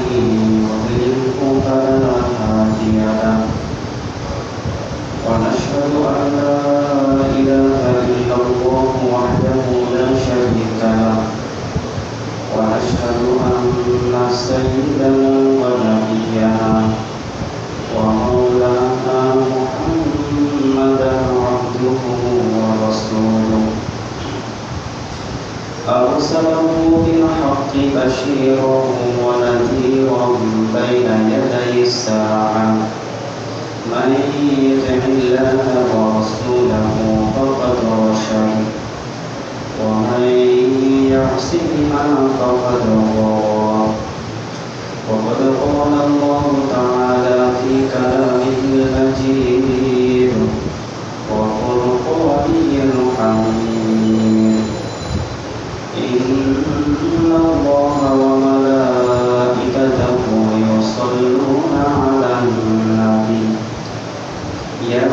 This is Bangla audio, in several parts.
يضلله فلا هادي له ونشهد أن لا إله إلا الله وحده لا شريك له ونشهد أن سيدنا ونبينا ومولانا محمدا عبده ورسوله أرسله بالحق بشيرا ونذيرا بين يدي الساعة من يطع الله ورسوله فقد رشد ومن يعصهما فقد غوى وقد قال الله تعالى في كلامه المجيد وفرقانه الحميد إن الله وملائكته يصلون على النبي يا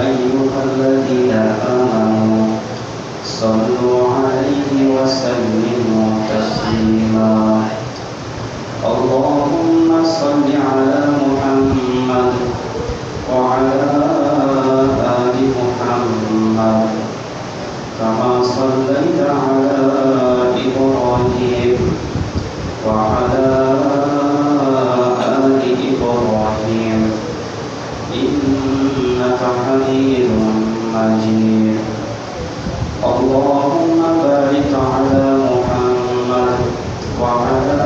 أيها الذين آمنوا صلوا عليه وسلموا تسليما اللهم صل على محمد وعلى آل محمد كما صليت على إبراهيم وعلى آل إبراهيم إنك حميد مجيد اللهم بارك على محمد وعلى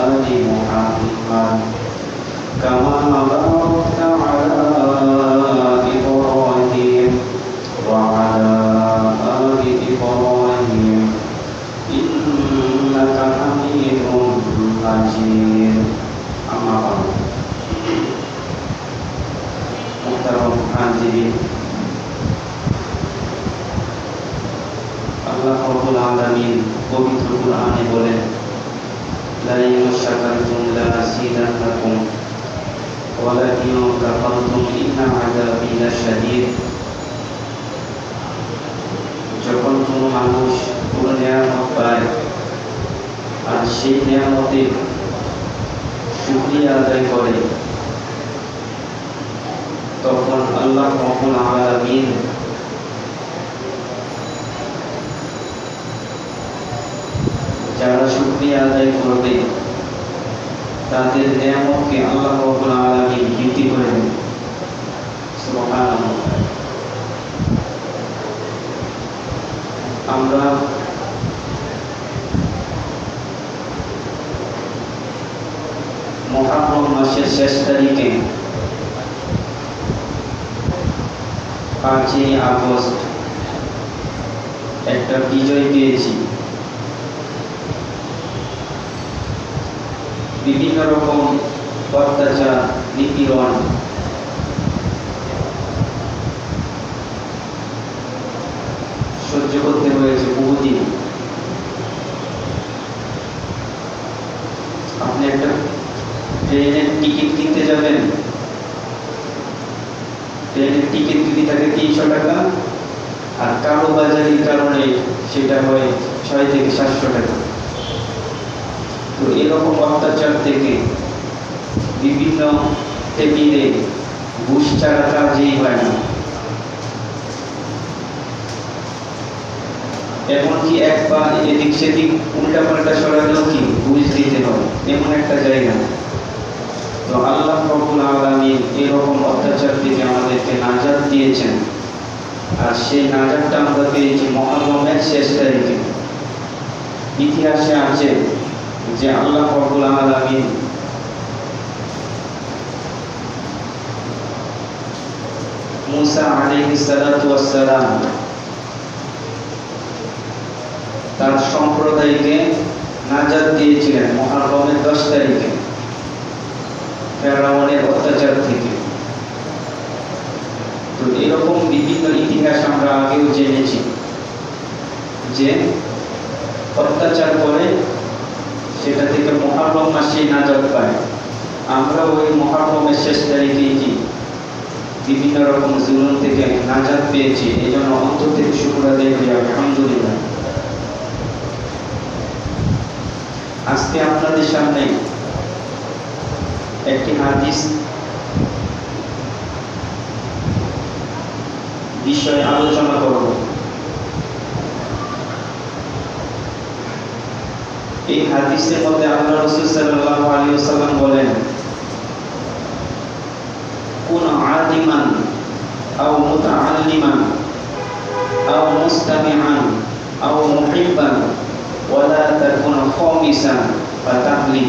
آل محمد كما باركت على إبراهيم وعلى آل إبراهيم إنك حميد مجيد أما بعد محترم حاضرين আল্লাহ রাব্বুল আলামিন পবিত্র কুরআনে বলেন লা ইন শাকারতুম লা আযীদান্নাকুম ওয়া লা ইন কাফারতুম ইন্না আযাবি লাশাদীদ। যখন কোনো মানুষ কোনো নিয়ামত পায় আর সেই নিয়ামতের শুকরিয়া আদায় করে তখন আল্লাহ রাব্বুল আলামিন যারা শুকরিয়া আদায় করবে তাদের নিয়ামতকে আল্লাহ রাব্বুল আলামিন বৃদ্ধি করে দেন। সুবহানাল্লাহ। আমরা মুহররম মাসের শেষ তারিখে 5ই আগস্ট একটা বিজয় পেয়েছি। বিভিন্ন রকম অত্যাচার নিপীড়ন সহ্য করতে হয়েছে বহুদিন। আপনি একটা ট্রেনের টিকিট কিনতে যাবেন, ট্রেনের টিকিট যদি থাকে 300 টাকা আর কালো বাজারির কারণে সেটা হয় 6 থেকে 700 টাকা। তো এরকম অত্যাচার থেকে বিভিন্ন টেবিলে ঘুষ ছাড়া কাজই হয় না। এমনকি একবার এদিক সেদিক উল্টা পাল্টা সরালেও কি ঘুষ দিতে হয়, এমন একটা জায়গা। তো আল্লাহ রাব্বুল আলামিন এরকম অত্যাচার থেকে আমাদেরকে নাজাত দিয়েছেন। আর সেই নাজাতটা আমরা পেয়েছি মুহররমের শেষ তারিখে। ইতিহাসে আছে যে আল্লাহ রাব্বুল আলামিন মুসা আলাইহিস সালাতু ওয়াস সালাম তার সম্প্রদায়কে নাজাত দিয়েছিলেন মুহররমের 10 তারিখে ফেরাউনের অত্যাচার থেকে। তো এরকম বিভিন্ন ইতিহাস আমরা আগেও জেনেছি যে অত্যাচার করে সেটা থেকে মুহররম মাসে নাজাত পায়। আমরা ওই মুহররমের শেষ তারিখে কি বিভিন্ন রকম জুলুম থেকে নাজাত পেয়েছি, এই জন্য অন্তর থেকে শুকর আদায় করি আলহামদুলিল্লাহ। আজকে আপনাদের সামনে একটি হাদিস বিষয়ে আলোচনা করব। এই হাদিসের মধ্যে আল্লাহ রাসূল সাল্লাল্লাহু আলাইহি ওয়াসাল্লাম বলেন, কুন আলিমান আও মুতাআল্লিমান আও মুস্তামিআন আও মুহিব্বান ওয়ালা তাকুন খামিসান ফাতাহলি।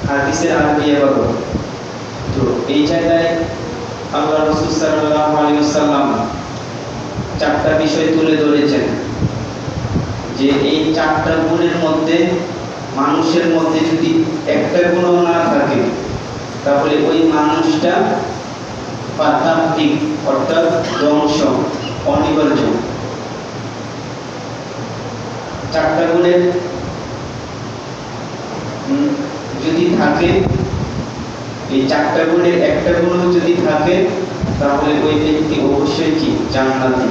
হাদিসের আরবি এবারে তো এই জায়গায় আল্লাহ রাসূল সাল্লাল্লাহু আলাইহি ওয়াসাল্লাম চারটা বিষয় তুলে ধরেছেন, যে এই চারটা গুণের মধ্যে মানুষের মধ্যে যদি একটা গুণ না থাকে তাহলে ওই মানুষটা পাতাত্মিক অর্থাৎ ধ্বংস অনিবার্য। চারটা গুণের যদি থাকে, এই চারটা গুণের একটা গুণ যদি থাকে তাহলে ওই ব্যক্তি অবশ্যই কি জান্নাতি,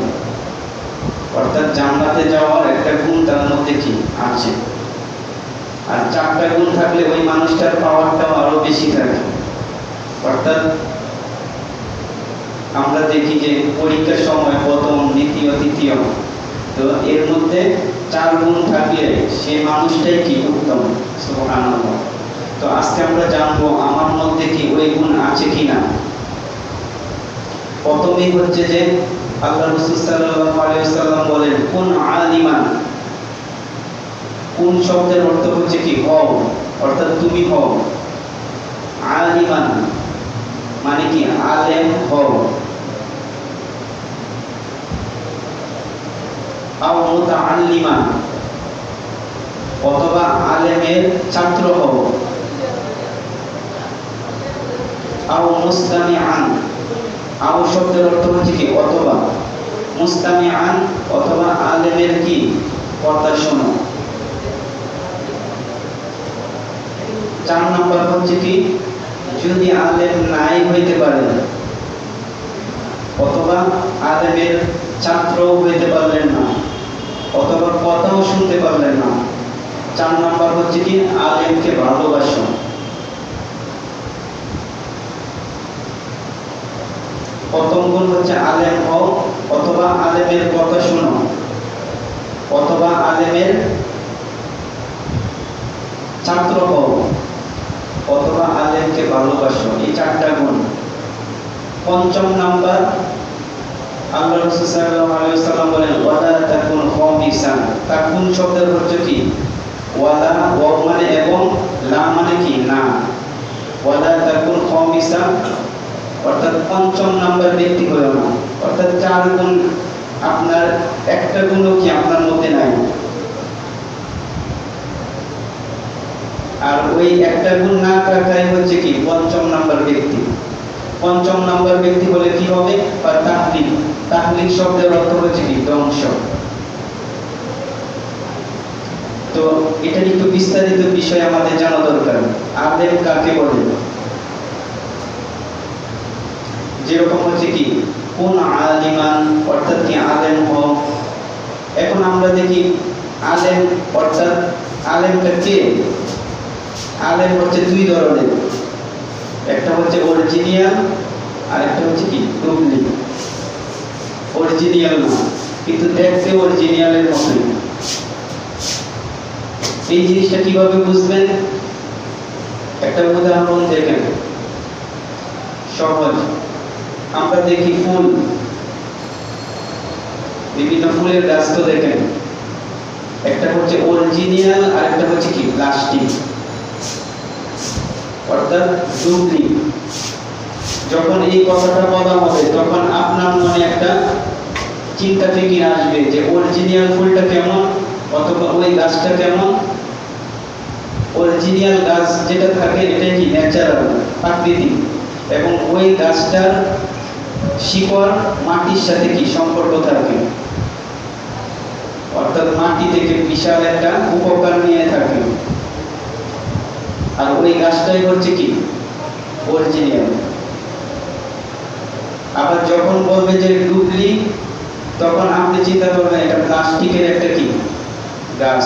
অর্থাৎ জান্নাতে যাওয়ার একটা গুণ তার মধ্যে কি আছে। আর চারটা গুণ থাকলে ওই মানুষটার পাওয়ারটাও আরো বেশি থাকে। অর্থাৎ আমরা দেখি যে পরীক্ষার সময় প্রথম, দ্বিতীয়, তৃতীয়, তো এর মধ্যে চার গুণ থাকলে সেই মানুষটাই কি উত্তম। সুবহানাল্লাহ। তো আজকে আমরা জানবো আমার মধ্যে কি ওই গুণ আছে কিনা। প্রথমেই হচ্ছে যে আল্লাহ রাসূল সাল্লাল্লাহু আলাইহি ওয়াসাল্লাম বলেন, কুন আলিমান। কোন শব্দের অর্থ হচ্ছে কি হও, অর্থাৎ তুমি হও। আলিমান মানে কি আলেম হও। আও মুতাআল্লিমান অথবা আলেমের ছাত্র হও। আও মুস্তামিআন, আও শব্দের অর্থ হচ্ছে কি অথবা, মুস্তামিআন অথবা আলেমের কি কথা শোনো। 4 নম্বর হচ্ছে কি যদি আলেম নাই হইতে পারে অথবা আলেমের ছাত্র হইতে পারলেন না অথবা কথাও শুনতে পারলেন না, 4 নম্বর হচ্ছে কি আলেমকে ভালোবাসো। প্রথম গুণ হচ্ছে আলেম হও অথবা আলেমের কথা শোনো অথবা আলেমের ছাত্র হও অথবা আলেমকে ভালোবাসো, এই 4টা গুণ। 5ম নাম্বার আল্লাহ রাসূল সাল্লাল্লাহু আলাইহি ওয়াসাল্লাম বলেন, ওয়ালা তাকুন খামিসান। তাকুন শব্দের অর্থ কি ওয়ালা, ওয়া মানে এবং, লা মানে কি না। ওয়ালা তাকুন খামিসান অর্থাৎ 5ম নাম্বার ব্যক্তি হলো না, অর্থাৎ 4 গুণ আপনার একটা গুণও কি আপনার মধ্যে নাই। আর ওই একটা গুণ না থাকাই হচ্ছে কি 5ম নাম্বার ব্যক্তি। 5ম নাম্বার ব্যক্তি বলে কি হবে তাহলিক। তাহলিক শব্দের অর্থ হচ্ছে কি ধ্বংস। তো এটা একটু বিস্তারিত বিষয় আমাদের জানা দরকার। আলেম কাকে বলে, যেরকম হচ্ছে কি কোন আলিমান অর্থাৎ কি আলেম হও। এখন আমরা দেখি আলেম অর্থাৎ আলেমটা কে। আলেম হচ্ছে 2 ধরনের, একটা হচ্ছে অরিজিনাল আর একটা হচ্ছে কি ডুপ্লিকেট। অরিজিনাল না কিন্তু দেখতে অরিজিনালের মতোই। এই জিনিসটা কিভাবে বুঝবেন, একটা উদাহরণ দেখেন, সহজ। আমরা দেখি ফুল, বিভিন্ন ফুলের গাছ তো দেখেন, একটা হচ্ছে অরিজিনাল আর একটা হচ্ছে কি প্লাস্টিক অর্থাৎ ডুপ্লিকেট। যখন এই কথাটা বলা হবে তখন আপনার মনে একটা চিন্তা ফিকির আসবে যে অরিজিনাল ফুলটা কেমন অথবা ওই গাছটা কেমন। অরিজিনাল গাছ যেটা থাকে এটা কি ন্যাচারাল, প্রাকৃতিক, এবং ওই গাছটার শিকড় মাটির সাথে কি সম্পর্ক থাকে, অর্থাৎ মাটি থেকে বিশাল একটা উপকার নিয়ে থাকে। আর ওই গাছটাই হচ্ছে কি অরিজিনাল। আবার যখন বলবে যে ডুপ্লিকেট, তখন আপনি চিন্তা করবেন এটা প্লাস্টিকের একটা কি গাছ,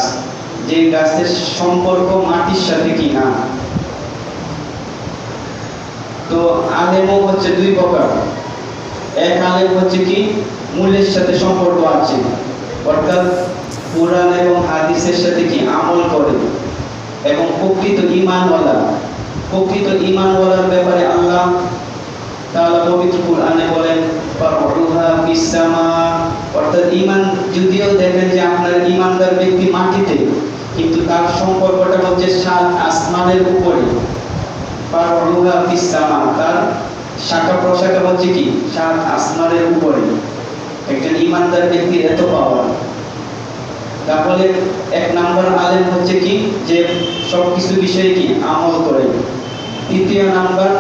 যে গাছের সম্পর্ক মাটির সাথে কি না। তো আলেমও হচ্ছে দুই প্রকার। এক আলেম হচ্ছে কি মূলের সাথে সম্পর্ক আছে, অর্থাৎ কোরআন এবং হাদিসের সাথে কি আমল করে এবং প্রকৃত ঈমানওয়ালার ব্যাপারে আল্লাহ তাআলা পবিত্র কোরআনে বলেন ফারউহা ফিস-সামা, অর্থাৎ ঈমান যদিও দেখেন যে আপনার ঈমানদার ব্যক্তি মাটিতে, কিন্তু তার সম্পর্কটা হচ্ছে সাত আসমানের উপরে। ফারউহা ফিস-সামা, তার শাখা প্রশাখা হচ্ছে কি সাত আসমানের উপরে। একজন ঈমানদার ব্যক্তির এত পাওয়ার। তাহলে এক নাম্বার আলেম হচ্ছে কি যে সবকিছু বিষয়ে কি আমল করে। দ্বিতীয় নাম্বার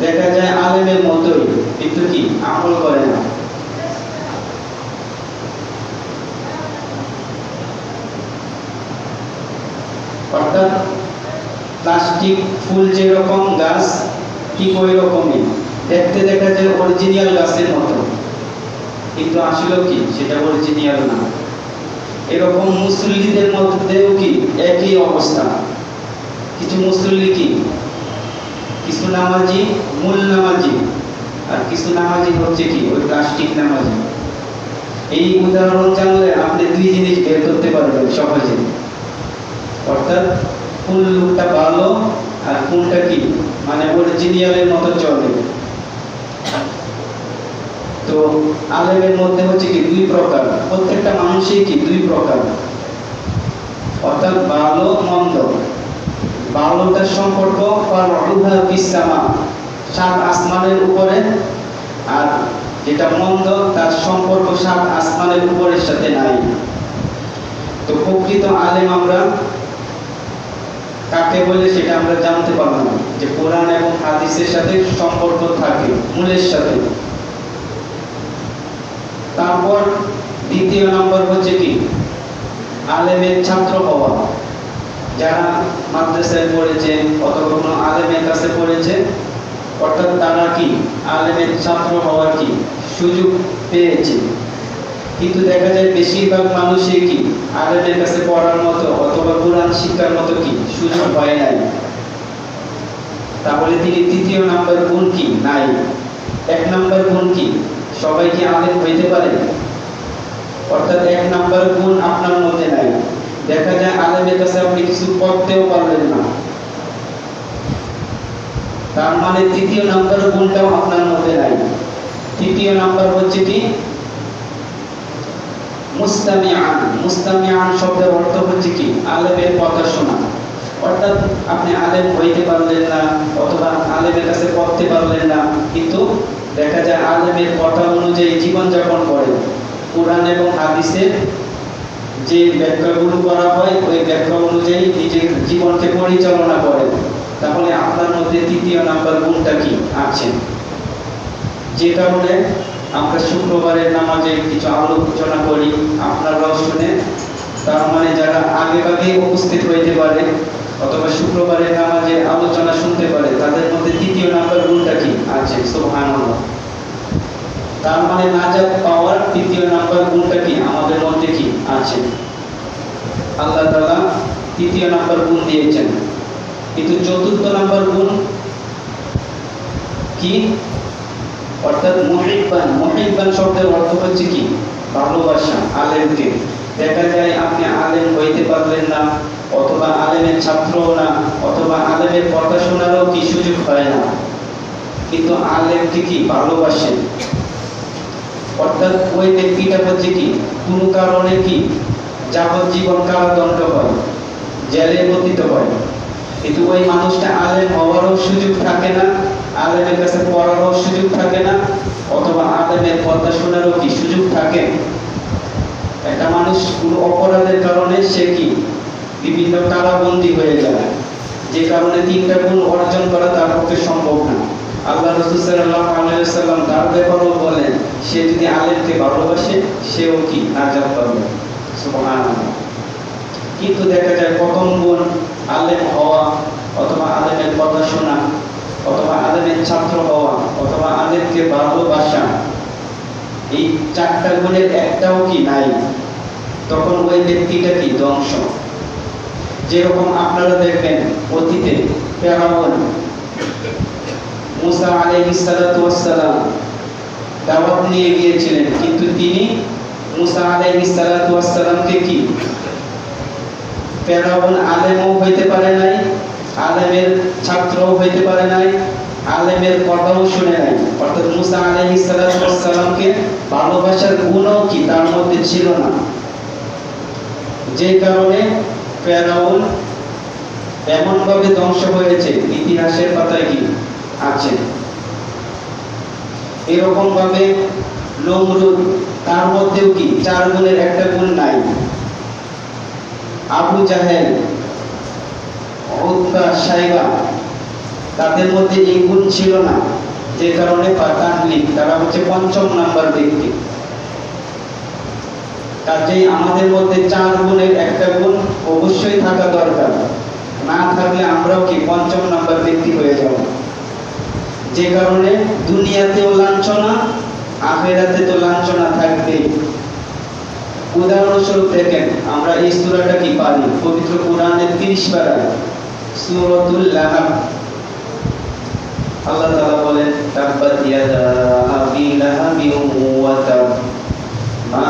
দেখা যায় আলেমের মতোই কিন্তু কি আমল করে না। অর্থাৎ প্লাস্টিক ফুল যেরকম, গাছ ঠিক ওই রকমই দেখতে দেখা যায় অরিজিনাল গাছের মতো, কিন্তু আসলে কি সেটা অরিজিনাল না। এরকম মুসল্লিদের মধ্যেও কি একই অবস্থা। কিছু মুসল্লি কি কিছু নামাজি মূল নামাজি, আর কিছু নামাজি হচ্ছে কি ওই প্লাস্টিক নামাজি। এই উদাহরণ জানলে আপনি দুই জিনিস বের করতে পারবেন সহজে, অর্থাৎ কোন লোকটা ভালো আর কোনটা কি মানে অরিজিনালের মতো চলে। তো আলেমের মধ্যে হচ্ছে কি দুই প্রকার, প্রত্যেকটা মানুষই কি দুই প্রকার, অর্থাৎ ভালো মন্দ। ভালোটার সম্পর্ক ফারউহা ফিস-সামা, সাত আসমানের উপরে, আর যেটা মন্দ তার সম্পর্ক সাত আসমানের উপরের সাথে নাই। তো প্রকৃত আলেম আমরা কাকে বলে সেটা আমরা জানতে পারলাম, যে কোরআন এবং হাদিসের সাথে সম্পর্ক থাকে মূলের সাথে। তারপর দ্বিতীয় নম্বর হচ্ছে কি আলেমের ছাত্র হওয়া। যারা মাদ্রাসায় পড়েছে অথবা কোনো আলেমের কাছে পড়েছে, অর্থাৎ তারা কি আলেমের ছাত্র হওয়ার কি সুযোগ পেয়েছে। কিন্তু দেখা যায় বেশিরভাগ মানুষই কি আলেমের কাছে পড়ার মতো অথবা কোরআন শিক্ষার মতো কি সুযোগ হয় নাই। তাহলে তিনি তৃতীয় নাম্বার গুণ কি নাই। এক নাম্বার গুণ কি সবাই কি আলেম হইতে পারে, অর্থাৎ এক নাম্বার গুণ আপনার মধ্যে নাই। দেখা যায় আলেমের কাছে আপনি কিছু করতেও পারলেন না, তার মানে তৃতীয় নাম্বার গুণটাও আপনার মধ্যে নাই। তৃতীয় নাম্বার হচ্ছে কি মুস্তামিআন শব্দের অর্থ হচ্ছে কি আলেমের কথা শোনা। অর্থাৎ আপনি আলেম হইতে পারলেন না অথবা আলেমের কাছে পড়তে পারলেন না, কিন্তু দেখা যায় আলেমের কথা অনুযায়ী জীবনযাপন করে, কোরআন এবং হাদিসের যে ব্যাখ্যাগুলো করা হয় ওই ব্যাখ্যা অনুযায়ী নিজের জীবনকে পরিচালনা করে। তাহলে আপনার মধ্যে তৃতীয় নাম্বার গুণটা কি আছে। যে কারণে আমরা শুক্রবারের নামাজে কিছু আলোচনা করি, আপনারাও শুনে, তার মানে যারা আগে উপস্থিত হইতে পারে অথবা শুক্রবারের নামাজে আলোচনা শুনতে পারে, তাদের মধ্যে তৃতীয় নাম্বার গুণটা কি আছে। সুবহানাল্লাহ। তার মানে নাজাত পাওয়ার তৃতীয় নাম্বার গুণটা কি আমাদের মধ্যে কি আছে। আল্লাহ তাআলা তৃতীয় নাম্বার গুণ দিয়েছেন। কিন্তু চতুর্থ নাম্বার গুণ কি, অর্থাৎ মুহিব্বান শব্দের অর্থ হচ্ছে কি ভালোবাসা আলেমকে। দেখা যায় আপনি আলেম হইতে পারলেন না অথবা আলেমের ছাত্রও না অথবা আলেমের কথা শোনারও কি সুযোগ হয় না, কিন্তু আলেমকে কি ভালোবাসেন। অর্থাৎ ওই ব্যক্তিটা হচ্ছে কি কোনো কারণে কি যাবজ্জীবন কারাদণ্ড হয়, জেলে পতিত হয়, কিন্তু ওই মানুষটা আলেম হওয়ারও সুযোগ থাকে না, আলেমের কাছে পড়ারও সুযোগ থাকে না অথবা আলেমের কথা শোনারও কি সুযোগ থাকে। একটা মানুষ কোনো অপরাধের কারণে সে কি বিভিন্ন কারাবন্দী হয়ে যায়, যে কারণে তিনটা গুণ অর্জন করা তার পক্ষে সম্ভব না। আল্লাহ রাসূল সাল্লাল্লাহু আলাইহি ওয়াসাল্লাম তার ব্যাপারেও বলেন, সে যদি আলেমকে ভালোবাসে সেও কি নাজাত পাবে। সুবহানাল্লাহ। কিন্তু দেখা যায় প্রথম গুণ আলেম হওয়া অথবা আলেমের কথা শোনা অথবা আলেমের ছাত্র হওয়া অথবা আলেমকে ভালোবাসা, এই চারটা গুণের একটাও কি নাই, তখন ওই ব্যক্তিটা কি ধ্বংস। যেরকম আপনারা দেখবেন অতীতে ফেরাউন মুসা আলাইহিস সালাতু ওয়াস সালাম দাওয়াত নিয়ে গিয়েছিলেন, কিন্তু তিনি মুসা আলাইহিস সালাতু ওয়াস সালামকে কি ফেরাউন আলেমও হইতে পারে নাই, আলেমের ছাত্রও হইতে পারে নাই, আলেমের কথাও শুনে নাই। অর্থাৎ মুসা আলাইহিস সালাতু ওয়াস সালামকে ভালোবাসার গুণও কি তার মধ্যে ছিল না, যে কারণে ফেরাউন এমন ভাবে ধ্বংস হয়েছে ইতিহাসের পাতায় কি আছে। এরকম ভাবে নমরুদ, তার মধ্যেও কি চার গুণের একটা গুণ নাই। আবু জাহেল, উতবা, সাইবা, তাদের মধ্যে এই গুণ ছিল না, যে কারণে তারা হচ্ছে পঞ্চম নাম্বার ব্যক্তি। কাজেই আমাদের মধ্যে চার গুণের একটা গুণ অবশ্যই থাকা দরকার, না থাকলে আমরাও কি পঞ্চম নাম্বার ব্যক্তি হয়ে যাব। যে কারণে দুনিয়াতেও লাঞ্ছনা, আখিরাতে তো লাঞ্ছনা থাকবে। উদাহরণস্বরূপ দেখেন, আমরা এই সূরাটা কি পারি পবিত্র কোরআনের 30 পারায়, সূরাতুল লাহাব। আল্লাহ তাআলা বলেন, তাব্বাত ইয়াদা আবি লাহাবিন ওয়া তাব মা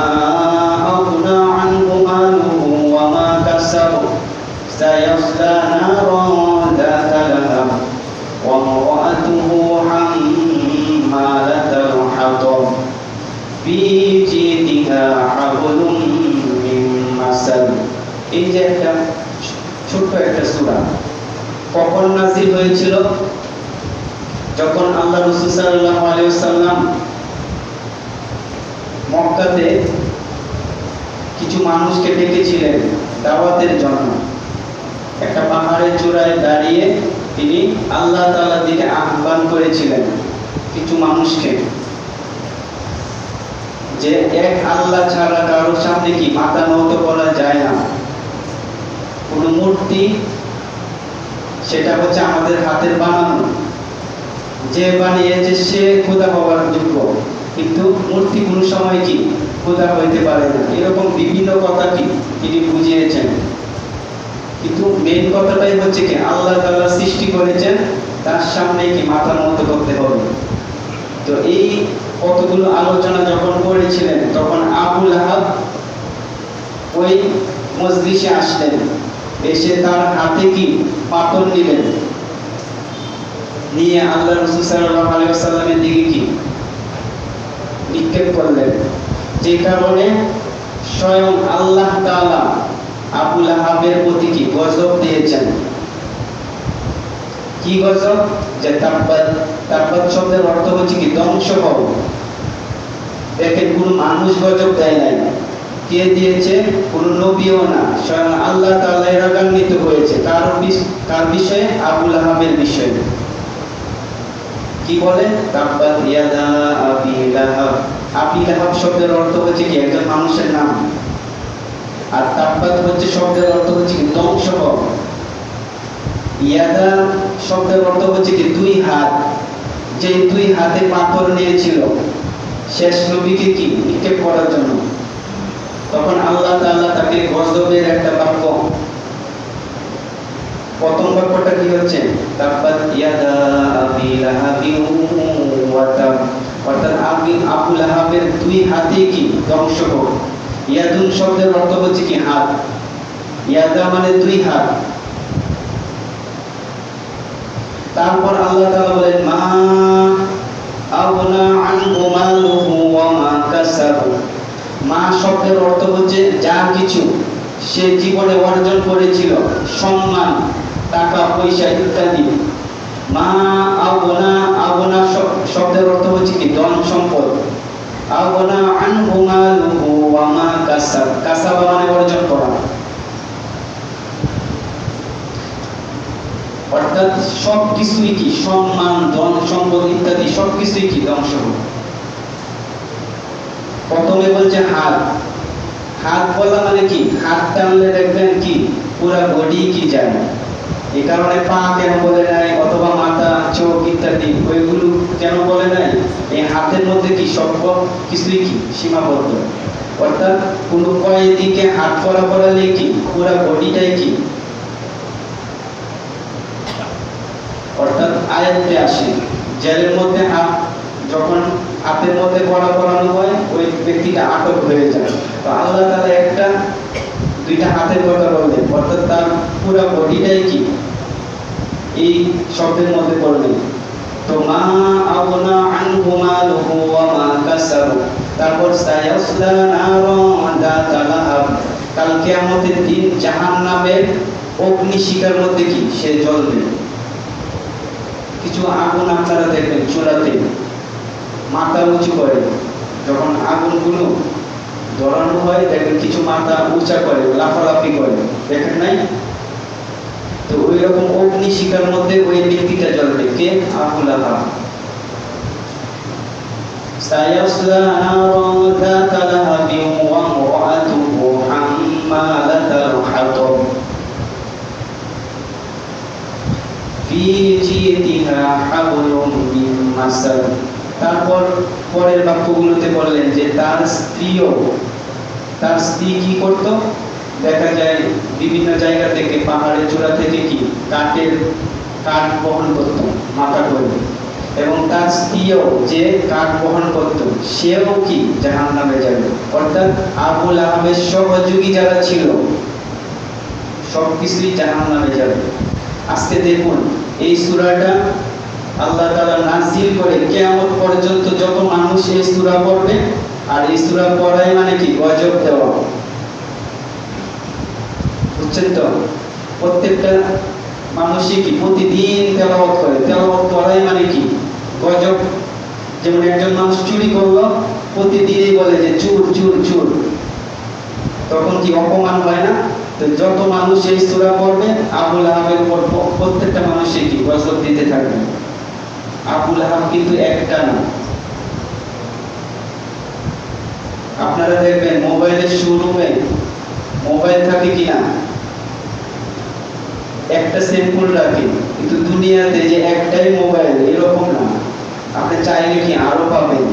আগনা আনহু মালুহু ওয়া মা কাসাব সায়াসলা নারান যাতা লাহাব ওয়া ইমরাতুহু হাম্মালাতাল হাতাব ফি জিদিহা হাবলুম মিন মাসাদ। এই যে একটা ছোট্ট একটা সূরা কখন নাযিল হয়েছিল? যখন আল্লাহ রাসূল সাল্লাল্লাহু আলাইহি ওয়াসাল্লাম মক্কাতে কিছু মানুষকে ডেকেছিলেন দাওয়াতের জন্য। একটা পাহাড়ের চূড়ায় দাঁড়িয়ে তিনি আল্লাহ তাআলার দিকে আহ্বান করেছিলেন কিছু মানুষকে, যে এক আল্লাহ ছাড়া কারোর সামনে কি মাথা নত করা যায় না। কোন মূর্তি, সেটা হচ্ছে আমাদের হাতের বানানো, যে বানিয়েছে সে খোদা হওয়ার যোগ্য, কিন্তু মূর্তি কোন সময় কি খোদা হইতে পারে না। এরকম বিভিন্ন কথা কি তিনি বুঝিয়েছেন, কিন্তু মেন কথাটাই হচ্ছে কি আল্লাহ তাআলা সৃষ্টি করেছেন, তার সামনে কি মাথা নত করতে হবে। তো এই কতগুলো আলোচনা যখন করেছিলেন, তখন আবু লাহাব ওই মজলিসে আসলেন, এসে তার হাতে কি পাথর নিলেন, নিয়ে আল্লাহ রাসূল সাল্লাল্লাহু আলাইহি ওয়াসাল্লামের দিকে কি নিক্ষেপ করলেন। যে কারণে স্বয়ং আল্লাহ তাআলা আবু লাহাবের প্রতি কি গজব দিয়েছেন। কি গজব? যে তাব্বাত। তাব্বাত শব্দের অর্থ হচ্ছে কি ধ্বংস হও। দেখেন, কোন মানুষ গজব দেয় নাই, কে দিয়েছে? কোন নবীও না, স্বয়ং আল্লাহ তাআলা রাগান্বিত হয়েছে কার বিষয়ে? আবু লাহাবের বিষয়ে। কি বলে? তাব্বাত ইয়াদা আবি লাহাব। আবি লাহাব শব্দের অর্থ হচ্ছে কি একজন মানুষের নাম, আর তাব্বাত হচ্ছে শব্দের অর্থ হচ্ছে কি ধ্বংস হও। ইয়াদা শব্দের অর্থ হচ্ছে কি দুই হাত, যে দুই হাতে পাথর নিয়েছিল শেষ নবীকে কি নিক্ষেপ করার জন্য। তখন আল্লাহ তাআলা তাকে গজবের একটা বাক্য, প্রথম বাক্যটা কি হচ্ছে? তাব্বাত ইয়াদা আবি লাহাবিন ওয়া তাব। অর্থাৎ আবু লাহাবের দুই হাতে কি ধ্বংস হোক। ইয়াদুন শব্দের অর্থ হচ্ছে কি হাত, ইয়াদা মানে দুই হাত। তারপর আল্লাহ তাআলা বলেন, মা আগনা আনহু মালুহু ওয়া মা কাসাব। মা শব্দের অর্থ হচ্ছে যা কিছু সে জীবনে অর্জন করেছিল, সম্মান, টাকা পয়সা ইত্যাদি। মা আগনা, আগনা শব্দের অর্থ হচ্ছে কি ধন সম্পদ। আগনা আনহু মালুহু ওয়া মা কাসাব। কাসাব মানে অর্জন করা। অর্থাৎ সবকিছুই কি সম্মান, ধন সম্পদ ইত্যাদি সবকিছুই কি ধ্বংস হবে। প্রথমে বলছে হাত। হাত বলা মানে কি হাত টানলে দেখবেন কি পুরা বডি কি যায়। এই কারণে পা কেন বলে নাই, অথবা মাথা, চোখ ইত্যাদি ওইগুলো কেন বলে নাই? এই হাতের মধ্যে কি সব কিছুই কি সীমাবদ্ধ, অর্থাৎ কোন কয়েদিকে হাত করা করালে কি পুরো বডিটাই কি, অর্থাৎ আয়াতে আসে জেলের মধ্যে হাত যখন হাতের মধ্যে কড়া করানো হয় ওই ব্যক্তিটা আটক হয়ে যায়। তো আল্লাহ তাআলা একটা দুইটা হাতের কথা বললেন, অর্থাৎ তার পুরো বডিটাই কি এই শব্দের মধ্যে পড়লেন। তো মা আওনা আনহু মালুহু ওয়া মা কাসাবু, তারপর সায়াসলা নারান যাতা লাহাব, কাল কিয়ামতের দিন জাহান্নামের অগ্নিশিখার মধ্যে কি সে জ্বলবে। কিছু আগুন আপনারা দেখবেন চুলাতে মাথা উঁচু করে, যখন আগুনগুলো ধরানো হয় দেখবেন কিছু মাথা উঁচা করে, লাফালাফি করে, দেখেন নাই? তো ওই রকম অগ্নিশিখার মধ্যে ওই ব্যক্তিটা জ্বলবে, কে? আবু লাহাব। সায়াসলা নারান যাতা লাহাবিন ওয়া ইমরাতুহু হাম্মালাতাল হাতাব ফি জিদিহা হাবলুম মিন মাসাদ। তারপর পরের বাক্যগুলোতে বললেন যে তার স্ত্রী কি করত? দেখা যায় বিভিন্ন জায়গা থেকে পাহাড়ের চূড়া থেকে কি কাঠ বহন করত মাথা করে, এবং তার স্ত্রীও যে কাঠ বহন করত সেও কি জাহান্নামে যাবে। অর্থাৎ আবু লাহাবের সহযোগী যারা ছিল সবকিছুই জাহান্নামে যাবে। আজকে দেখুন এই সূরাটা আল্লাহ তাআলা নাযিল করে কিয়ামত পর্যন্ত যত মানুষ এই সূরা পড়বে, আর এই সূরা পড়াই মানে কি গজব দেওয়া, বুঝছেন তো? প্রত্যেকটা মানুষই কি প্রতিদিন তেলাওয়াত করে, তেলাওয়াত করাই মানে কি গজব। যেমন একজন মানুষ চুরি করলো, প্রতিদিনই বলে যে চুর চুর চুর, তখন কি অপমান হয় না? তো যত মানুষ এই সূরা পড়বে আবু লাহাবের উপর প্রত্যেকটা মানুষই কি গজব দিতে থাকবে। আবু লাহাব কিন্তু একটা না, আপনারা দেখবেন মোবাইলের শোরুমে মোবাইল থাকে কিনা একটা স্যাম্পল রাখে, কিন্তু দুনিয়াতে যে একটাই মোবাইল এরকম না, আপনি চাইলে কি আরো পাবেন।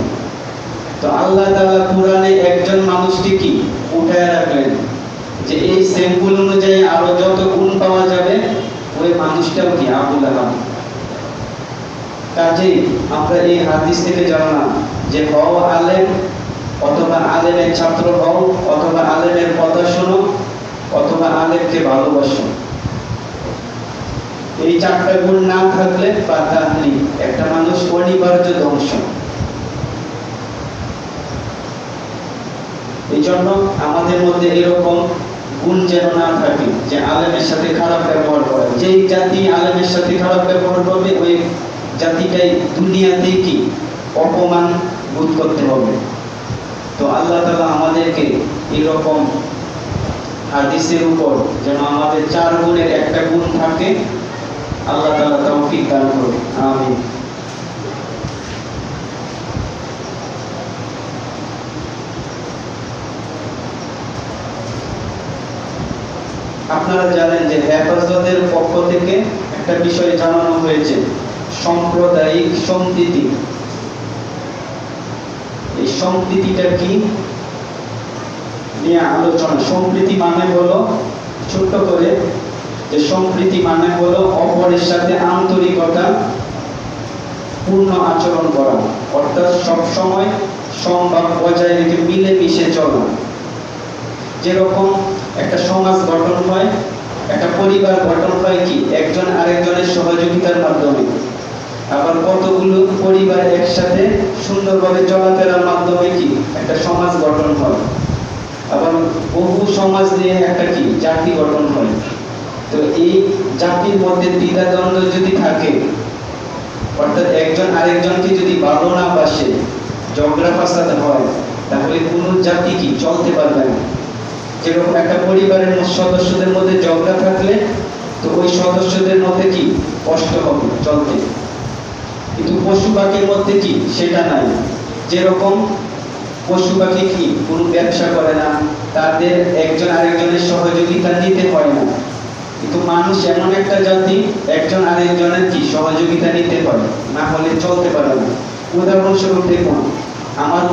তো আল্লাহ তাআলা কোরআনে একজন মানুষকে কি উঠায় রাখলেন যে এই স্যাম্পল অনুযায়ী আরো যত গুণ পাওয়া যাবে, ওই মানুষটাও কি আবু লাহাব। কাজেই আমরা এই হাদিস থেকে জানলাম যে হও আলেম, অথবা আলেমের ছাত্র হও, অথবা আলেমের কথা শোনো, অথবা আলেমকে ভালোবাসো। এই চারটা গুণ না থাকলে পাতাহলি একটা মানুষ অনিবার্য ধ্বংস। এই জন্য আমাদের মধ্যে এরকম গুণ যেন না থাকে যে আলেমের সাথে খারাপ ব্যবহার করে। যেই জাতি আলেমের সাথে খারাপ ব্যবহার করবে ওই জাতিটাই দুনিয়াতে কি অপমান বোধ করতে হবে। তো আল্লাহ তাআলা আমাদেরকে এরকম হাদিসের উপর যেন আমাদের চার গুণের একটা গুণ থাকে, আল্লাহ তাআলা তৌফিক দান করুন, আমিন। আপনারা জানেন যে হেফাজতের পক্ষ থেকে একটা বিষয় জানানো হয়েছে, সাম্প্রদায়িক সম্প্রীতি। এই সম্প্রীতিটা কি নিয়ে আলোচনা। সম্প্রীতি মানে হলো, ছোট্ট করে যে সম্প্রীতি মানে হলো অপরের সাথে আন্তরিকতা পূর্ণ আচরণ করা, অর্থাৎ সব সময় সমভাব বজায় রেখে মিলেমিশে চলা। যেরকম একটা সমাজ গঠন হয়, একটা পরিবার গঠন হয় কি একজন আরেকজনের সহযোগিতার মাধ্যমে। আবার কতগুলো পরিবার একসাথে সুন্দরভাবে চলাফেরার মাধ্যমে কি একটা সমাজ গঠন হয়। আবার বহু সমাজ নিয়ে একটা কি জাতি গঠন হয়। তো এই জাতির মধ্যে দ্বিধাদ্বন্দ্ব যদি থাকে, অর্থাৎ একজন আরেকজনকে যদি ভালো না বাসে, ঝগড়া ফাসাদ হয়, তাহলে কোনো জাতি কি চলতে পারবে না। যেরকম একটা পরিবারের সদস্যদের মধ্যে ঝগড়া থাকলে তো ওই সদস্যদের মধ্যে কি কষ্ট হবে চলতে, কিন্তু পশু পাখির মধ্যে কি সেটা নাই। যেরকম পশু পাখি কি কোনো ব্যবসা করে না, তাদের একজন আরেকজনের সহযোগিতা নিতে হয় না। কিন্তু মানুষ এমন একটা জাতি, একজন আরেকজনের কি সহযোগিতা নিতে পারে, না হলে চলতে পারে না। উদাহরণস্বরূপ দেখুন, আমার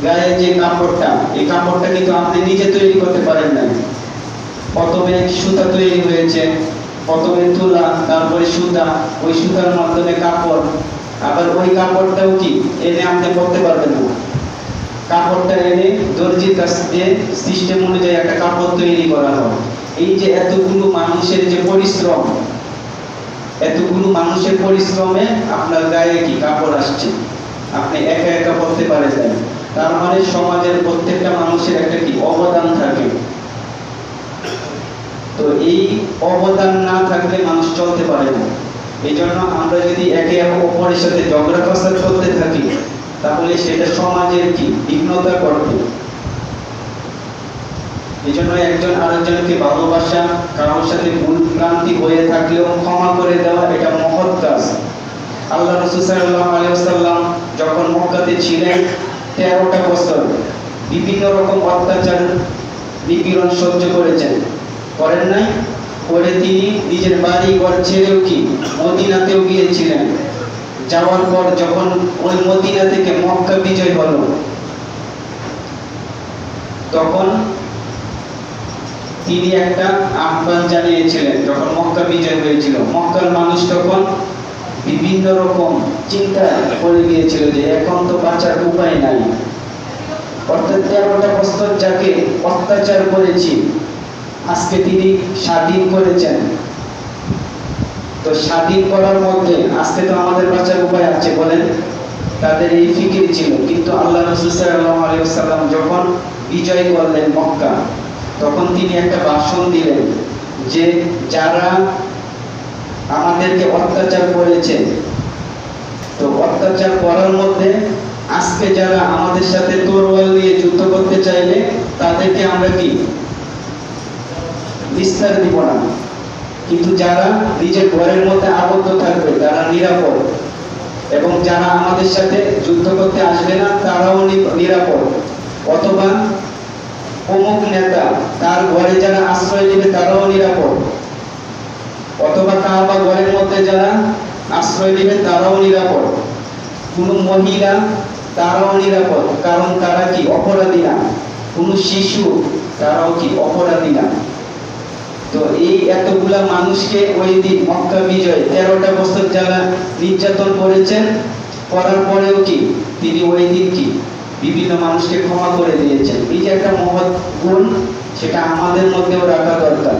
গায়ে যে কাপড়টা, এই কাপড়টা কিন্তু আপনি নিজে তৈরি করতে পারেন না। প্রথমে সুতা তৈরি হয়েছে, প্রথমে তুলা, তারপরে সুতা, ওই সুতার মাধ্যমে কাপড়, আবার ওই কাপড়টাও কি এনে আপনি করতে পারবেন না। কাপড়টা এনে দর্জির কাছ দিয়ে সিস্টেম অনুযায়ী একটা কাপড় তৈরি করা হয়। এই যে এতগুলো মানুষের যে পরিশ্রম, এতগুলো মানুষের পরিশ্রমে আপনার গায়ে কি কাপড় আসছে, আপনি একা একা করতে পারেন না। তার মানে সমাজের প্রত্যেকটা মানুষের একটা কি অবদান থাকে। তো এই অবদান না থাকলে মানুষ চলতে পারে না। এই জন্য আমরা যদি একে অপরের সাথে ঝগড়া ফাসাদ করতে থাকি, তাহলে সেটা সমাজের কি বিঘ্নতা করবে। এই জন্য একজন আরেকজনকে ভালোবাসা, কারোর সাথে ভুল ভ্রান্তি হয়ে থাকলেও ক্ষমা করে দেওয়া, এটা মহৎ কাজ। আল্লাহ রাসূল সাল্লাল্লাহু আলাইহি ওয়াসাল্লাম যখন মক্কাতে ছিলেন 13টা বছর বিভিন্ন রকম অত্যাচার নিপীড়ন সহ্য করেছেন, করেন নাই? পরে তিনি নিজের বাড়ি ঘর ছেড়েও কি মদিনাতেও গিয়েছিলেন। যাওয়ার পর যখন ওই মদিনা থেকে মক্কা বিজয় হলো, তখন তিনি একটা আহ্বান জানিয়েছিলেন। যখন মক্কা বিজয় হয়েছিল, মক্কার মানুষ তখন বিভিন্ন রকম চিন্তা করে গিয়েছিল যে এখন তো বাঁচার উপায় নাই। অর্থাৎ 13টা বছর যাকে অত্যাচার করেছি, আজকে তিনি স্বাধীন করেছেন। তো স্বাধীন করার মধ্যে আজকে তো আমাদের বাঁচার উপায় আছে বলেন, তাদের এই ফিকির ছিল। কিন্তু আল্লাহ রাসূল সাল্লাল্লাহু আলাইহি ওয়াসাল্লাম যখন বিজয় করলেন মক্কা, তখন তিনি একটা ভাষণ দিলেন যে যারা আমাদেরকে অত্যাচার করেছে, তো অত্যাচার করার মধ্যে আজকে যারা আমাদের সাথে তরোয়াল নিয়ে যুদ্ধ করতে চাইলে তাদেরকে আমরা কি বিস্তার দিব না, কিন্তু যারা নিজের ঘরের মধ্যে আবদ্ধ থাকবে তারা নিরাপদ, এবং যারা আমাদের সাথে যুদ্ধ করতে আসবে না তারাও নিরাপদ। অথবা অমুক নেতা, তার ঘরে যারা আশ্রয় নেবে তারাও নিরাপদ। অথবা কাবা ঘরের মধ্যে যারা আশ্রয় নেবে তারাও নিরাপদ। কোন মহিলা, তারাও নিরাপদ, কারণ তারা কি অপরাধী না। কোন শিশু, তারাও কি অপরাধী না। তো এই এতগুলা মানুষকে ওই দিন মক্কা বিজয় 13টা বছর যারা নির্যাতন করেছেন, করার পরেও কি তিনি ওই দিন কি বিভিন্ন মানুষকে ক্ষমা করে দিয়েছেন। এই যে একটা মহৎ গুণ, সেটা আমাদের মধ্যেও রাখা দরকার।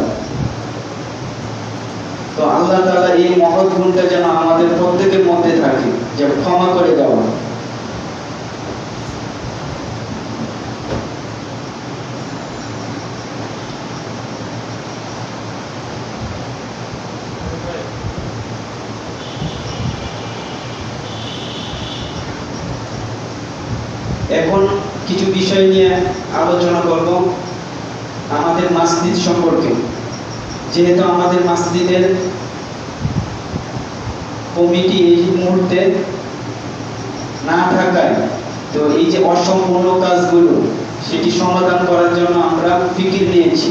তো আল্লাহ তাআলা এই মহৎ গুণটা যেন আমাদের প্রত্যেকের মধ্যে থাকে, যে ক্ষমা করে দেওয়া। এখন কিছু বিষয় নিয়ে আলোচনা করব আমাদের মসজিদ সম্পর্কে। যেহেতু আমাদের মসজিদের কমিটি এই মুহূর্তে না থাকায়, তো এই যে অসম্পূর্ণ কাজগুলো সেটি সমাধান করার জন্য আমরা ফিকির নিয়েছি।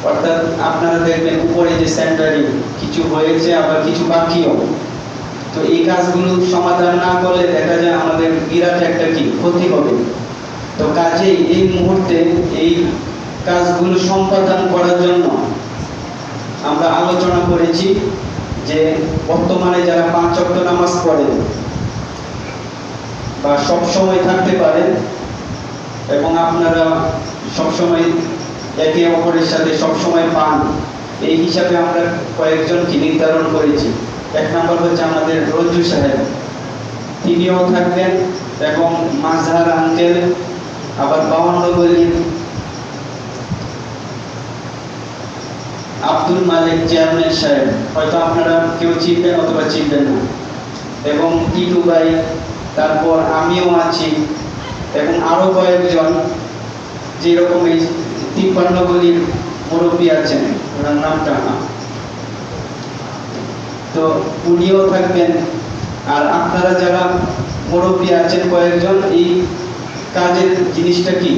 অর্থাৎ আপনারা দেখবেন উপরে যে সেন্টারিং কিছু হয়েছে, আবার কিছু বাকিও। তো এই কাজগুলো সমাধান না করলে দেখা যায় আমাদের বিরাট একটা কি ক্ষতি হবে। তো কাজেই এই মুহূর্তে এই কাজগুলো সম্পাদন করার জন্য আমরা আলোচনা করেছি যে বর্তমানে যারা 5 ওয়াক্ত নামাজ পড়েন বা সব সময় থাকতে পারেন, এবং আপনারা সব সময় একে অপরের সাথে সব সময় পান, এই হিসাবে আমরা কয়েকজনকে নির্ধারণ করেছি। 1 নম্বর হচ্ছে আমাদের রঞ্জু সাহেব, তিনিও থাকবেন, এবং মাজহার আঙ্কেল, আবার 52 গলির আব্দুল মালিক চেয়ারম্যান সাহেব, হয়তো আপনারা কেউ চিনবেন অথবা চিনবেন না, এবং টিটু ভাই, তারপর আমিও আছি, এবং আরো কয়েকজন, যেরকম এই 53 গলির মুরব্বী আছেন, ওনার নামটা না, তো উনিও থাকবেন। আর আপনারা যারা মুরব্বী আছেন কয়েকজন, এই কাজের জিনিসটা কি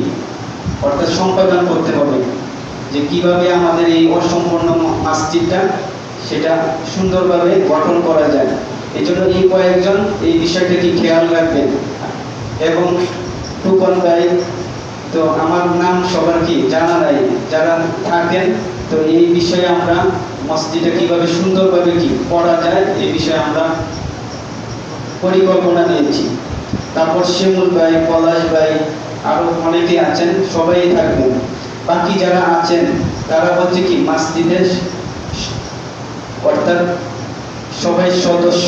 অর্থাৎ সম্পাদন করতে হবে। যে কিভাবে আমাদের এই অসম্পূর্ণ মসজিদটা সেটা সুন্দরভাবে গঠন করা যায়। এই জন্য এই কয়েকজন এই বিষয়টাকে খেয়াল রাখবেন। এবং টুকন ভাই, তো আমার নাম সবার কি জানা নাই, যারা থাকেন তো এই বিষয়ে আমরা মসজিদটা কিভাবে সুন্দরভাবে কি করা যায় এই বিষয়ে আমরা পরিকল্পনা নিয়েছি। তারপর শিমুল ভাই, পলাশ ভাই, আরো অনেকে আছেন, সবাই থাকবেন। বাকি যারা আছেন তারা হচ্ছে কি মসজিদের অর্থাৎ সবাই সদস্য।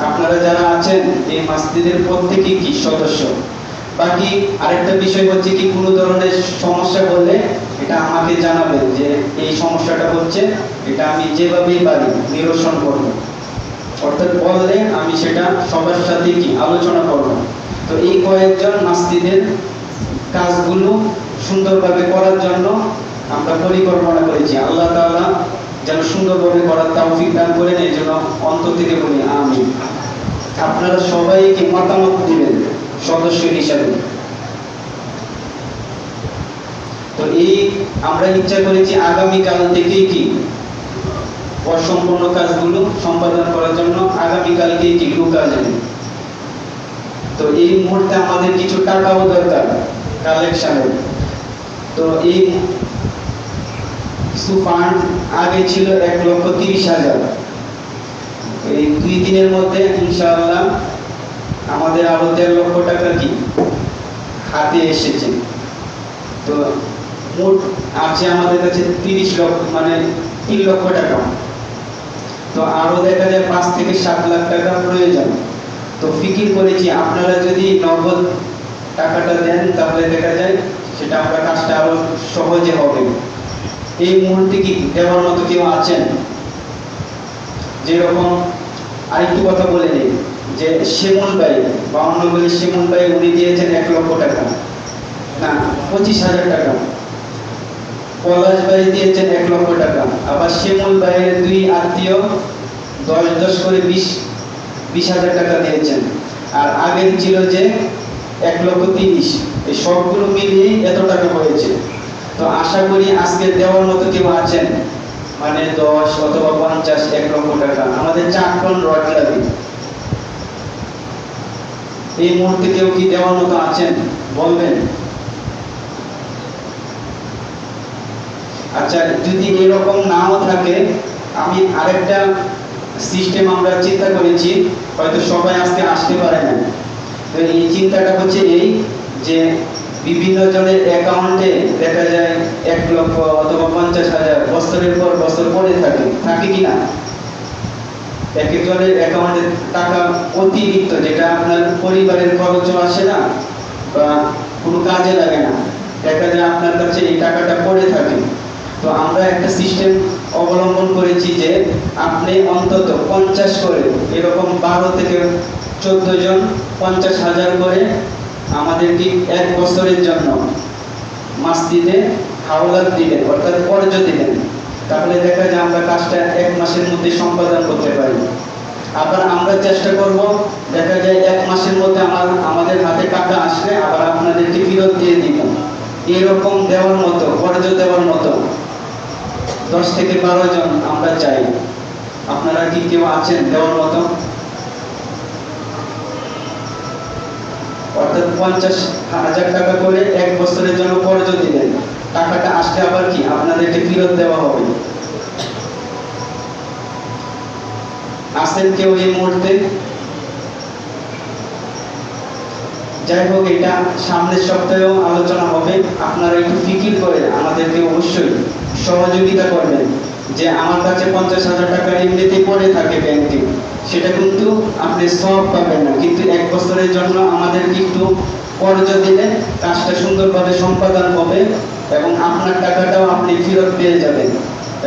আপনারা যারা আছেন এই মসজিদের প্রত্যেকেই কি সদস্য। বাকি আরেকটা বিষয় হচ্ছে কি কোনো ধরনের সমস্যা হলে এটা আমাকে জানাবেন যে এই সমস্যাটা হচ্ছে, এটা আমি যেভাবেই পারি নিরসন করব। অর্থাৎ বললে আমি সেটা সবার সাথে কি আলোচনা করব। তো এই কয়েকজন মসজিদের কাজগুলো সুন্দরভাবে করার জন্য আমরা পরিকল্পনা করেছি। আল্লাহ তাআলা যেন সুন্দরভাবে করার তৌফিক দান করেন, এই জন্য অন্তর থেকে বলি আমিন। আপনারা সবাই কি মতামত দিবেন সদস্য হিসাবে। তো এই আমরা ইচ্ছা করেছি আগামীকাল থেকেই কি অসম্পূর্ণ কাজগুলো সম্পাদন করার জন্য আগামীকালকেই কি ঢোকা যাবে। তো এই মুহূর্তে আমাদের কিছু টাকাও দরকার কালেকশনের। তো এই কিছু ফান্ড আগে ছিল 1,30,000। এই 2 দিনের মধ্যে ইনশাআল্লাহ আমাদের আরো 1.5 লক্ষ টাকা কি হাতে এসেছে। তো মোট আছে আমাদের কাছে 30 লক্ষ, মানে 3 লক্ষ টাকা। তো আরো দেখা যায় 5 থেকে 7 লাখ টাকা প্রয়োজন। তো ফিকির করেছি আপনারা যদি নগদ টাকাটা দেন তাহলে দেখা যায় সেটা আমরা কাজটা আরো সহজে হবে। এই মুহূর্তে কি দেওয়ার মতো কেউ আছেন? যেরকম আরেকটু কথা বলে নেই যে শিমুল ভাই, 52 বলে শিমুল ভাই উনি দিয়েছেন 1 লক্ষ টাকা, না 25,000 টাকা। পলাশ ভাই দিয়েছেন 1 লক্ষ টাকা। আবার শিমুল ভাইয়ের 2 আত্মীয় 10 করে 20,000 টাকা দিয়েছেন। আর আগের ছিল যে 1,30,000। এই সবগুলো মিলিয়ে এত টাকা হয়েছে। তো আশা করি আজকে দেওয়ার মতো কেউ আছেন, মানে 10 অথবা 50, 1 লক্ষ টাকা। আমাদের 4 টন রড লাগে। এই মুহূর্তে কেউ কি দেওয়ার মতো আছেন বলবেন? আচ্ছা, যদি এরকম নাও থাকে আমি আরেকটা সিস্টেম আমরা চিন্তা করেছি, হয়তো সবাই আজকে আসতে পারে না। তো এই চিন্তাটা হচ্ছে এই যে বিভিন্ন জনের অ্যাকাউন্টে দেখা যায় 1 লক্ষ অথবা 50,000 বছরের পর বছর পড়ে থাকে কি না? এক একজনের অ্যাকাউন্টে টাকা অতিরিক্ত, যেটা আপনার পরিবারের খরচও আসে না বা কোনো কাজে লাগে না, দেখা যায় আপনার কাছে এই টাকাটা পড়ে থাকে। তো আমরা একটা সিস্টেম অবলম্বন করেছি যে আপনি অন্তত 50 করে, এরকম 12 থেকে 14 জন 50,000 করে আমাদেরকে 1 বছরের জন্য মসজিদে হাওলাত দিবেন, অর্থাৎ কর্জ দিবেন। তাহলে দেখা যায় আমরা কাজটা 1 মাসের মধ্যে সম্পাদন করতে পারি। আবার আমরা চেষ্টা করব দেখা যায় 1 মাসের মধ্যে আমাদের হাতে টাকা আসলে আবার আপনাদেরকে ফেরত দিয়ে দিব। এরকম দেওয়ার মতো, কর্জ দেওয়ার মতো 10 থেকে 12 জন আমরা চাই। আপনারা কি কেউ আছেন দেওয়ার মতো? অর্থাৎ 50,000 টাকা করে 1 বছরের জন্য কর্জ দিবেন। টাকাটা আসলে আবার কি আপনাদেরকে ফেরত দেওয়া হবে। আসেন কেউ এই মুহূর্তে? যাই হোক, এটা সামনের সপ্তাহেও আলোচনা হবে। আপনারা একটু ফিকির করে আমাদেরকে অবশ্যই সহযোগিতা করবেন। যে আমার কাছে 50,000 টাকা এমনিতেই পড়ে থাকে ব্যাংকে, সেটা কিন্তু আপনি সব পাবেন না, কিন্তু 1 বছরের জন্য আমাদেরকে একটু কর্জ দিলে কাজটা সুন্দরভাবে সম্পাদন হবে এবং আপনার টাকাটাও আপনি ফেরত পেয়ে যাবেন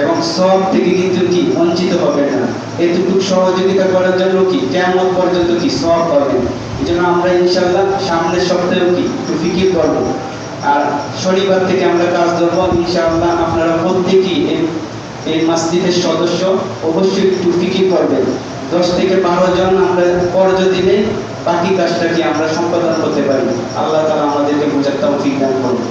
এবং সব থেকে কিন্তু কি বঞ্চিত হবেন না। এতটুকু সহযোগিতা করার জন্য কি কিয়ামত পর্যন্ত কি সব পাবেন। এই জন্য আমরা ইনশাআল্লাহ সামনের সপ্তাহেও কি একটু ফিকির করব। আর শনিবার থেকে আমরা কাজ ধরবো ইনশাআল্লাহ। আপনারা প্রত্যেকেই এই মসজিদের সদস্য অবশ্যই একটু ফিকির করবেন। 10 থেকে 12 জন আমরা কর্জ দিলে বাকি কাজটা কি আমরা সম্পাদন করতে পারি। আল্লাহ তাআলা আমাদেরকে বোঝার তৌফিক দান করুন।